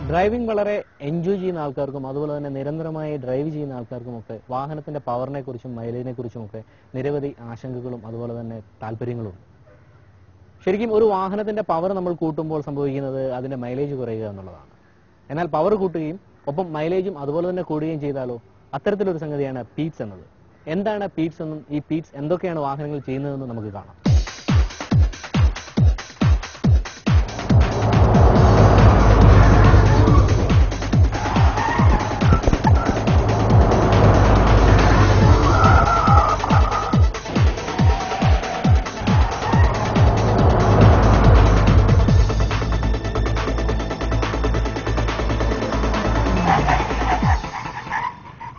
Driving വളരെ enjoy ചെയ്യുന്ന ആൾക്കാർക്കും അതുപോലെ തന്നെ നിരന്തരമായി ഡ്രൈവ് ചെയ്യുന്ന ആൾക്കാർക്കുമൊക്കെ വാഹനത്തിന്റെ പവറിനെ കുറിച്ചും മൈലേജിനെ കുറിച്ചുമൊക്കെ നിരവധി ആശങ്കകളും അതുപോലെ തന്നെ താല്പര്യങ്ങളും ഉണ്ട്. ശരിക്കും ഒരു വാഹനത്തിന്റെ പവർ നമ്മൾ കൂട്ടുമ്പോൾ സംഭവിക്കുന്നത് അതിന്റെ മൈലേജ് കുറയുക എന്നുള്ളതാണ്. എന്നാൽ പവർ കൂട്ടുകയും ഒപ്പം മൈലേജും അതുപോലെ തന്നെ കൂടുകയും ചെയ്താലോ അത്തരത്തിലൊരു സംഗതിയാണ് പീറ്റ്സ് എന്നത്. എന്താണ് പീറ്റ്സ് എന്നും ഈ പീറ്റ്സ് എന്തൊക്കെയാണ് വാഹനങ്ങൾ ചെയ്യുന്നതെന്നും നമുക്ക് കാണാം.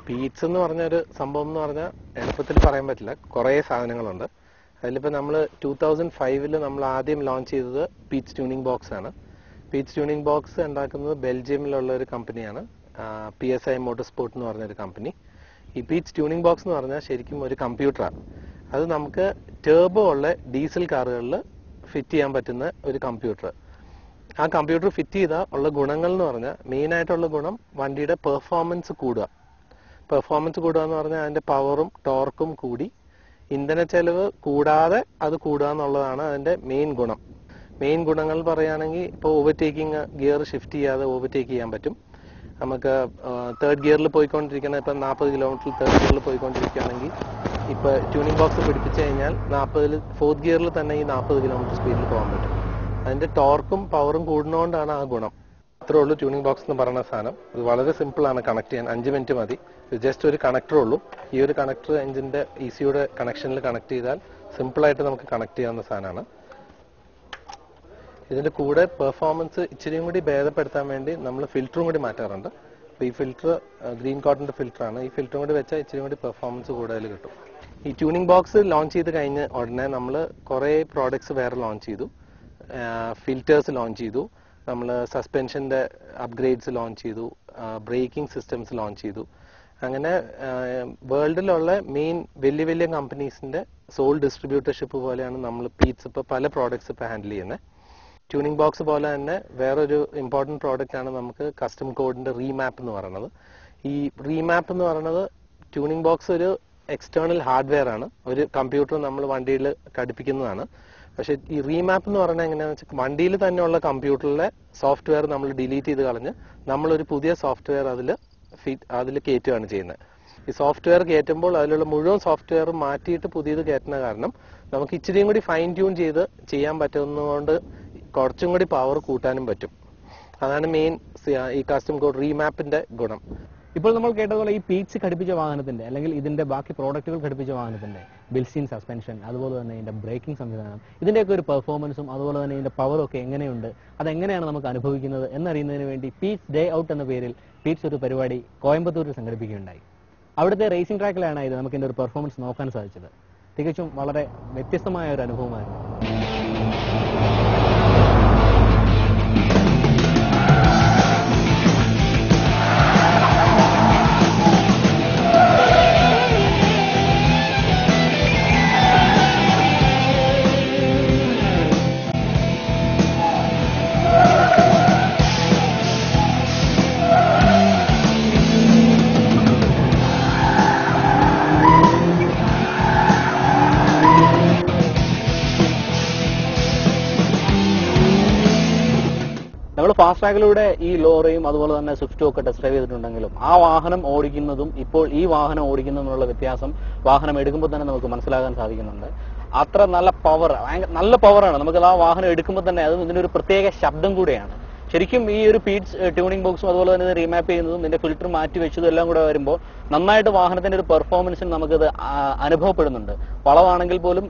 പീറ്റ്സ് എന്ന് പറഞ്ഞൊരു സംഭവം എന്ന് പറഞ്ഞാൽ എളുപ്പത്തിൽ പറയാൻ പറ്റില്ല. കുറേ സാധനങ്ങളുണ്ട്. അതിലിപ്പോൾ നമ്മൾ 2005 നമ്മൾ ആദ്യം ലോഞ്ച് ചെയ്തത് പീറ്റ്സ് ട്യൂണിംഗ് ബോക്സ് ആണ്. പീറ്റ്സ് ട്യൂണിംഗ് ബോക്സ് ഉണ്ടാക്കുന്നത് ബെൽജിയമിലുള്ള ഒരു കമ്പനിയാണ്, PSI മോട്ടോർസ്പോർട്ട് എന്ന് പറഞ്ഞൊരു കമ്പനി. ഈ പീറ്റ്സ് ട്യൂണിംഗ് ബോക്സ് എന്ന് പറഞ്ഞാൽ ശരിക്കും ഒരു കമ്പ്യൂട്ടറാണ്. അത് നമുക്ക് ടേബോ ഉള്ള ഡീസൽ കാറുകളിൽ ഫിറ്റ് ചെയ്യാൻ പറ്റുന്ന ഒരു കമ്പ്യൂട്ടർ. ആ കമ്പ്യൂട്ടർ ഫിറ്റ് ചെയ്താൽ ഉള്ള ഗുണങ്ങൾ എന്ന് പറഞ്ഞാൽ മെയിനായിട്ടുള്ള ഗുണം വണ്ടിയുടെ പെർഫോമൻസ് കൂടുക. പെർഫോമൻസ് കൂടുക എന്ന് പറഞ്ഞാൽ അതിന്റെ പവറും ടോർക്കും കൂടി ഇന്ധന ചെലവ് കൂടാതെ അത് കൂടുക എന്നുള്ളതാണ് അതിന്റെ മെയിൻ ഗുണം. മെയിൻ ഗുണങ്ങൾ പറയുകയാണെങ്കിൽ ഇപ്പോൾ ഓവർടേക്കിംഗ് ഗിയർ ഷിഫ്റ്റ് ചെയ്യാതെ ഓവർടേക്ക് ചെയ്യാൻ പറ്റും. നമുക്ക് തേർഡ് ഗിയറിൽ പോയിക്കൊണ്ടിരിക്കുന്ന ഇപ്പം 40 കിലോമീറ്റർ തേർഡ് ഗിയറിൽ പോയിക്കൊണ്ടിരിക്കുകയാണെങ്കിൽ ഇപ്പൊ ട്യൂണിംഗ് ബോക്സ് പിടിപ്പിച്ചു കഴിഞ്ഞാൽ 40 ഫോർത്ത് ഗിയറിൽ തന്നെ ഈ 40 കിലോമീറ്റർ സ്പീഡിൽ പോകാൻ പറ്റും. അതിന്റെ ടോർക്കും പവറും കൂടുന്നതുകൊണ്ടാണ് ആ ഗുണം. അത്രേ ഉള്ളൂ ട്യൂണിംഗ് ബോക്സ് എന്ന് പറയുന്ന സാധനം. ഇത് വളരെ സിമ്പിൾ ആണ് കണക്ട് ചെയ്യാൻ. 5 മിനിറ്റ് മതി. ജസ്റ്റ് ഒരു കണക്ടറേ ഉള്ളൂ. ഈ ഒരു കണക്ടർ എഞ്ചിന്റെ ECUയുടെ കണക്ഷനിൽ കണക്ട് ചെയ്താൽ സിമ്പിളായിട്ട് നമുക്ക് കണക്ട് ചെയ്യാവുന്ന സാധനമാണ്. ഇതിന്റെ കൂടെ പെർഫോമൻസ് ഇച്ചിരിയും കൂടി ഭേദപ്പെടുത്താൻ വേണ്ടി നമ്മൾ ഫിൽറ്ററും കൂടി മാറ്റാറുണ്ട്. അപ്പോൾ ഈ ഫിൽറ്റർ ഗ്രീൻ കോട്ടന്റെ ഫിൽറ്ററാണ്. ഈ ഫിൽറ്ററും കൂടി വെച്ചാൽ ഇച്ചിരി കൂടി പെർഫോമൻസ് കൂടുതൽ കിട്ടും. ഈ ട്യൂണിംഗ് ബോക്സ് ലോഞ്ച് ചെയ്ത് കഴിഞ്ഞ ഉടനെ നമ്മൾ കുറേ പ്രോഡക്ട്സ് വേറെ ലോഞ്ച് ചെയ്തു. ഫിൽറ്റേഴ്സ് ലോഞ്ച് ചെയ്തു, നമ്മൾ സസ്പെൻഷന്റെ അപ്ഗ്രേഡ്സ് ലോഞ്ച് ചെയ്തു, ബ്രേക്കിംഗ് സിസ്റ്റംസ് ലോഞ്ച് ചെയ്തു. അങ്ങനെ വേൾഡിലുള്ള മെയിൻ വലിയ വലിയ കമ്പനീസിന്റെ സോൾ ഡിസ്ട്രിബ്യൂട്ടർഷിപ്പ് പോലെയാണ് നമ്മൾ പീറ്റ്സ് ഇപ്പോൾ പല പ്രോഡക്ട്സ് ഇപ്പോൾ ഹാൻഡിൽ ചെയ്യുന്നത്. ട്യൂണിംഗ് ബോക്സ് പോലെ തന്നെ വേറൊരു ഇമ്പോർട്ടൻറ്റ് പ്രോഡക്റ്റ് ആണ് നമുക്ക് കസ്റ്റം കോഡിന്റെ റീമാപ്പ് എന്ന് പറയുന്നത്. ഈ റീമാപ്പ് എന്ന് പറയുന്നത് ട്യൂണിംഗ് ബോക്സ് ഒരു എക്സ്റ്റേണൽ ഹാർഡ്വെയർ ആണ്. ഒരു കമ്പ്യൂട്ടർ നമ്മൾ വണ്ടിയിൽ ഘടിപ്പിക്കുന്നതാണ്. പക്ഷെ ഈ റീമാപ്പ് എന്ന് പറഞ്ഞാൽ എങ്ങനെയാണെന്ന് വെച്ചാൽ വണ്ടിയിൽ തന്നെയുള്ള കമ്പ്യൂട്ടറിലെ സോഫ്റ്റ്വെയർ നമ്മൾ ഡിലീറ്റ് ചെയ്ത് കളഞ്ഞ് നമ്മളൊരു പുതിയ സോഫ്റ്റ്വെയർ അതിൽ കയറ്റുകയാണ് ചെയ്യുന്നത്. ഈ സോഫ്റ്റ്വെയർ കയറ്റുമ്പോൾ അതിലുള്ള മുഴുവൻ സോഫ്റ്റ്വെയർ മാറ്റിയിട്ട് പുതിയത് കയറ്റുന്ന കാരണം നമുക്ക് ഇച്ചിരിയും കൂടി ഫൈൻ ട്യൂൺ ചെയ്ത് ചെയ്യാൻ പറ്റുന്നതുകൊണ്ട് കുറച്ചും കൂടി പവർ കൂട്ടാനും പറ്റും. അതാണ് മെയിൻ ഈ കസ്റ്റം കോഡ് റീമാപ്പിന്റെ ഗുണം. ഇപ്പോൾ നമ്മൾ കേട്ടതുപോലെ ഈ പീറ്റ്സ് ഘടിപ്പിച്ച വാഹനത്തിന്റെ അല്ലെങ്കിൽ ഇതിന്റെ ബാക്കി പ്രോഡക്റ്റുകൾ ഘടിപ്പിച്ച വാഹനത്തിന്റെ ബിൽസിൻ സസ്പെൻഷൻ അതുപോലെ തന്നെ ഇതിന്റെ ബ്രേക്കിംഗ് സംവിധാനം ഇതിന്റെയൊക്കെ ഒരു പെർഫോമൻസും അതുപോലെ തന്നെ ഇതിന്റെ പവറും ഒക്കെ എങ്ങനെയുണ്ട്, അതെങ്ങനെയാണ് നമുക്ക് അനുഭവിക്കുന്നത് എന്നറിയുന്നതിന് വേണ്ടി പീറ്റ്സ് ഡേ ഔട്ട് എന്ന പേരിൽ പീറ്റ്സ് ഒരു പരിപാടി കോയമ്പത്തൂരിൽ സംഘടിപ്പിക്കുകയുണ്ടായി. അവിടുത്തെ റേസിംഗ് ട്രാക്കിലാണ് ഇത് നമുക്ക് ഇതിന്റെ ഒരു പെർഫോമൻസ് നോക്കാൻ സാധിച്ചത്. തികച്ചും വളരെ വ്യത്യസ്തമായ ഒരു അനുഭവമായിരുന്നു. നമ്മൾ ഫാസ്റ്റ് ട്രാക്കിലൂടെ ഈ ലോറിയും അതുപോലെ തന്നെ സ്വിഫ്റ്റും ഒക്കെ ടെസ്റ്റ് ഡ്രൈവ് ചെയ്തിട്ടുണ്ടെങ്കിലും ആ വാഹനം ഓടിക്കുന്നതും ഇപ്പോൾ ഈ വാഹനം ഓടിക്കുന്നതിനുള്ള വ്യത്യാസം വാഹനം എടുക്കുമ്പോൾ തന്നെ നമുക്ക് മനസ്സിലാക്കാൻ സാധിക്കുന്നുണ്ട്. അത്ര നല്ല പവർ, നല്ല പവറാണ്. നമുക്ക് ആ വാഹനം എടുക്കുമ്പോൾ തന്നെ അതും ഇതിനൊരു പ്രത്യേക ശബ്ദം കൂടെയാണ്. ശരിക്കും ഈ ഒരു പീറ്റ്സ് ട്യൂണിംഗ് ബോക്സും അതുപോലെ തന്നെ റീമാപ്പ് ചെയ്യുന്നതും ഇതിന്റെ ഫിൽറ്റർ മാറ്റി വെച്ചതും എല്ലാം കൂടെ വരുമ്പോൾ നന്നായിട്ട് വാഹനത്തിന്റെ ഒരു പെർഫോമൻസിന് നമുക്കിത് അനുഭവപ്പെടുന്നുണ്ട്. വളവാണെങ്കിൽ പോലും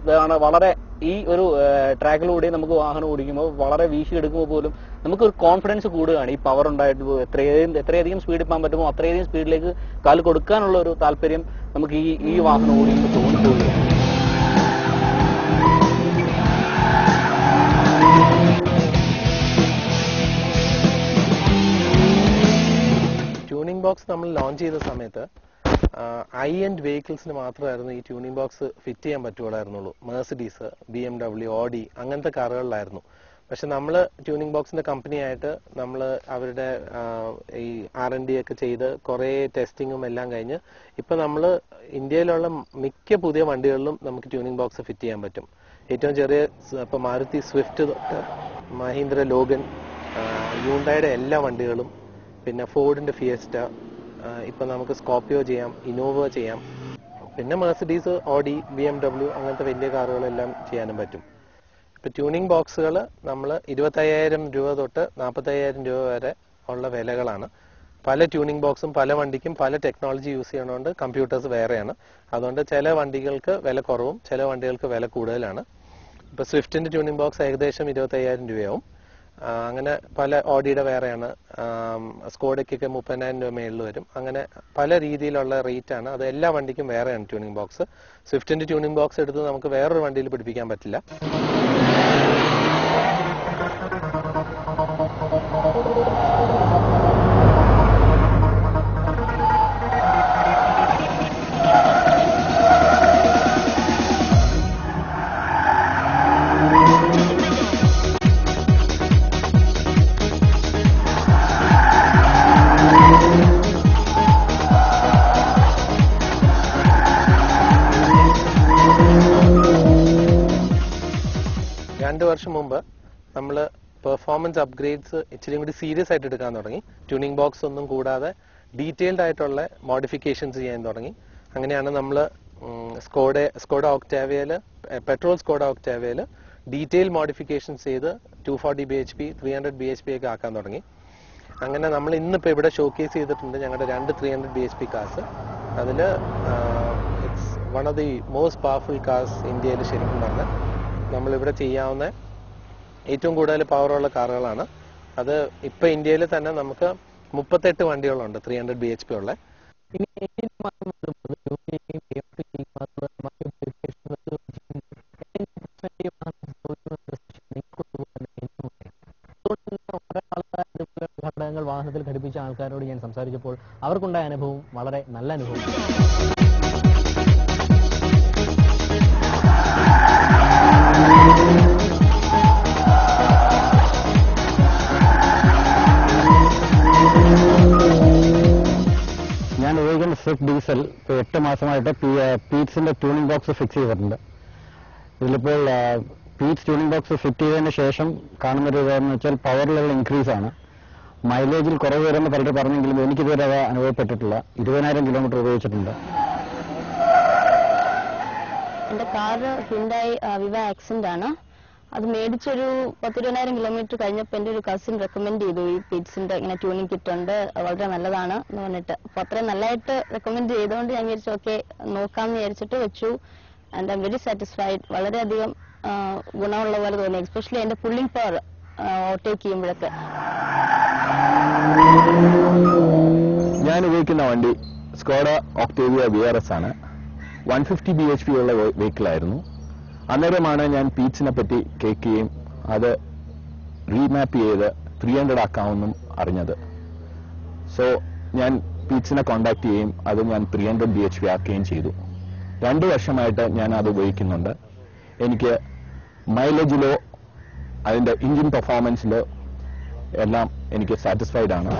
വളരെ ഈ ഒരു ട്രാക്കിലൂടെ നമുക്ക് വാഹനം ഓടിക്കുമ്പോൾ വളരെ വീശി എടുക്കുമ്പോൾ പോലും നമുക്കൊരു കോൺഫിഡൻസ് കൂടുകയാണ്. ഈ പവർ ഉണ്ടായിട്ട് എത്രയധികം സ്പീഡിൽ പോകാൻ പറ്റുമോ അത്രയധികം സ്പീഡിലേക്ക് കാല് കൊടുക്കാനുള്ള ഒരു താല്പര്യം നമുക്ക് ഈ വാഹനം ഓടിക്കുമ്പോൾ തോന്നിപ്പോവുകയാണ്. ട്യൂണിംഗ് ബോക്സ് നമ്മൾ ലോഞ്ച് ചെയ്ത സമയത്ത് ഐ എൻഡ് വെഹിക്കിൾസിന് മാത്രമായിരുന്നു ഈ ട്യൂണിംഗ് ബോക്സ് ഫിറ്റ് ചെയ്യാൻ പറ്റുള്ളായിരുന്നുള്ളൂ. മെഴ്സിഡീസ്, BMW, ഓഡി അങ്ങനത്തെ കാറുകളിലായിരുന്നു. പക്ഷെ നമ്മൾ ട്യൂണിംഗ് ബോക്സിന്റെ കമ്പനിയായിട്ട് നമ്മൾ അവരുടെ ഈ R&D ഒക്കെ ചെയ്ത് കുറെ ടെസ്റ്റിങ്ങും എല്ലാം കഴിഞ്ഞ് ഇപ്പൊ നമ്മൾ ഇന്ത്യയിലുള്ള മിക്ക പുതിയ വണ്ടികളിലും നമുക്ക് ട്യൂണിംഗ് ബോക്സ് ഫിറ്റ് ചെയ്യാൻ പറ്റും. ഏറ്റവും ചെറിയ ഇപ്പൊ മാരുതി സ്വിഫ്റ്റ് തൊട്ട് മഹീന്ദ്ര ലോഗൻ, യൂണ്ടായുടെ എല്ലാ വണ്ടികളും, പിന്നെ ഫോർഡിന്റെ ഫിയസ്റ്റ, ഇപ്പൊ നമുക്ക് സ്കോർപിയോ ചെയ്യാം, ഇന്നോവ ചെയ്യാം, പിന്നെ മെർസിഡീസ്, ഓഡി, BMW അങ്ങനത്തെ വലിയ കാറുകളെല്ലാം ചെയ്യാനും പറ്റും. ഇപ്പൊ ട്യൂണിംഗ് ബോക്സുകൾ നമ്മൾ 25,000 രൂപ തൊട്ട് 40,000 രൂപ വരെ ഉള്ള വിലകളാണ്. പല ട്യൂണിംഗ് ബോക്സും പല വണ്ടിക്കും പല ടെക്നോളജി യൂസ് ചെയ്യണോണ്ട് കമ്പ്യൂട്ടേഴ്സ് വേറെയാണ്. അതുകൊണ്ട് ചില വണ്ടികൾക്ക് വില കുറവും ചില വണ്ടികൾക്ക് വില കൂടുതലാണ്. ഇപ്പൊ സ്വിഫ്റ്റിന്റെ ട്യൂണിംഗ് ബോക്സ് ഏകദേശം 25,000 രൂപയാവും. അങ്ങനെ പല ഓഡിയുടെ വേറെയാണ്, സ്കോഡയ്ക്കൊക്കെ 30,000 രൂപ മേളിൽ വരും. അങ്ങനെ പല രീതിയിലുള്ള റേറ്റ് ആണ്. അത് എല്ലാ വണ്ടിക്കും വേറെയാണ് ട്യൂണിംഗ് ബോക്സ്. സ്വിഫ്റ്റിന്റെ ട്യൂണിംഗ് ബോക്സ് എടുത്ത് നമുക്ക് വേറൊരു വണ്ടിയിൽ പിടിപ്പിക്കാൻ പറ്റില്ല. വർഷം മുമ്പ് നമ്മൾ പെർഫോമൻസ് അപ്ഗ്രേഡ്സ് ഇച്ചിരി കൂടി സീരിയസ് ആയിട്ട് എടുക്കാൻ തുടങ്ങി. ട്യൂണിംഗ് ബോക്സ് ഒന്നും കൂടാതെ ഡീറ്റെയിൽഡ് ആയിട്ടുള്ള മോഡിഫിക്കേഷൻസ് ചെയ്യാൻ തുടങ്ങി. അങ്ങനെയാണ് നമ്മൾ സ്കോഡ ഒക്ടാവിയയില്, പെട്രോൾ സ്കോഡ ഒക്ടാവിയയില് ഡീറ്റെയിൽ മോഡിഫിക്കേഷൻസ് ചെയ്ത് 240 bhp 300 bhp ഒക്കെ ആക്കാൻ തുടങ്ങി. അങ്ങനെ നമ്മൾ ഇന്നിപ്പോൾ ഇവിടെ ഷോക്കേസ് ചെയ്തിട്ടുണ്ട് ഞങ്ങളുടെ 2 300 bhp കാർസ്. അതിൽ it's one of the most powerful cars ഇന്ത്യയിൽ. ശരിക്കും പറഞ്ഞാൽ നമ്മളിവിടെ ചെയ്യാവുന്ന ഏറ്റവും കൂടുതൽ പവറുള്ള കാറുകളാണ് അത്. ഇപ്പൊ ഇന്ത്യയിൽ തന്നെ നമുക്ക് 38 വണ്ടികളുണ്ട് 300 bhp ഉള്ള. ഘടകങ്ങൾ വാഹനത്തിൽ ഘടിപ്പിച്ച ആൾക്കാരോട് ഞാൻ സംസാരിച്ചപ്പോൾ അവർക്കുണ്ടായ അനുഭവം വളരെ നല്ല അനുഭവം. ഞാൻ ഉപയോഗിക്കുന്ന സ്വിഫ്റ്റ് ഡീസൽ ഇപ്പോൾ 8 മാസമായിട്ട് പീറ്റ്സിന്റെ ട്യൂണിംഗ് ബോക്സ് ഫിക്സ് ചെയ്തിട്ടുണ്ട്. ഇതിലിപ്പോൾ പീറ്റ്സ് ട്യൂണിംഗ് ബോക്സ് ഫിറ്റ് ചെയ്തതിന് ശേഷം കാണുന്നൊരു ഇതെന്ന് വെച്ചാൽ പവർ ലെവൽ ഇൻക്രീസ് ആണ്. മൈലേജിൽ കുറവ് വരുമെന്ന് പലരും പറഞ്ഞെങ്കിലും എനിക്കിതുവരെ അത് അനുഭവപ്പെട്ടിട്ടില്ല. 20,000 കിലോമീറ്റർ ഉപയോഗിച്ചിട്ടുണ്ട്. എന്റെ കാറ് ഹിൻഡായി വിവ ആക്സെന്റ് ആണ്. അത് മേടിച്ചൊരു 10-20,000 കിലോമീറ്റർ കഴിഞ്ഞപ്പോൾ എൻ്റെ ഒരു കസിൻ റെക്കമെൻഡ് ചെയ്തു ഈ പീറ്റ്സിന്റെ ഇങ്ങനെ ട്യൂണിംഗ് കിറ്റ് ഉണ്ട്, വളരെ നല്ലതാണ് എന്ന് പറഞ്ഞിട്ട്. അപ്പൊ അത്രയും നല്ലതായിട്ട് റെക്കമെൻഡ് ചെയ്തുകൊണ്ട് ഞാൻ വിചാരിച്ചു ഓക്കെ നോക്കാമെന്ന് വിചാരിച്ചിട്ട് വെച്ചു. And I am very satisfied. വളരെയധികം ഗുണമുള്ള പോലെ തോന്നി, എസ്പെഷ്യലി എന്റെ പുള്ളിംഗ് പവർ ഓവർടേക്ക് ചെയ്യുമ്പോഴൊക്കെ. ഞാൻ ഉപയോഗിക്കുന്ന വണ്ടി സ്കോഡ ഒക്ടേവിയ VRS ആണ്. 150 bhp ഉള്ള വെഹിക്കിൾ ആയിരുന്നു. അന്നേരമാണ് ഞാൻ പീറ്റ്സിനെ പറ്റി കേൾക്കുകയും അത് റീമാപ്പ് ചെയ്ത് 300 ആക്കാമെന്നും അറിഞ്ഞത്. സോ ഞാൻ പീറ്റ്സിനെ കോണ്ടാക്ട് ചെയ്യുകയും അത് ഞാൻ 300 bhp ആക്കുകയും ചെയ്തു. 2 വർഷമായിട്ട് ഞാൻ അത് ഉപയോഗിക്കുന്നുണ്ട്. എനിക്ക് മൈലേജിലോ അതിന്റെ എഞ്ചിൻ പെർഫോമൻസിലോ എല്ലാം എനിക്ക് സാറ്റിസ്ഫൈഡ് ആണ്.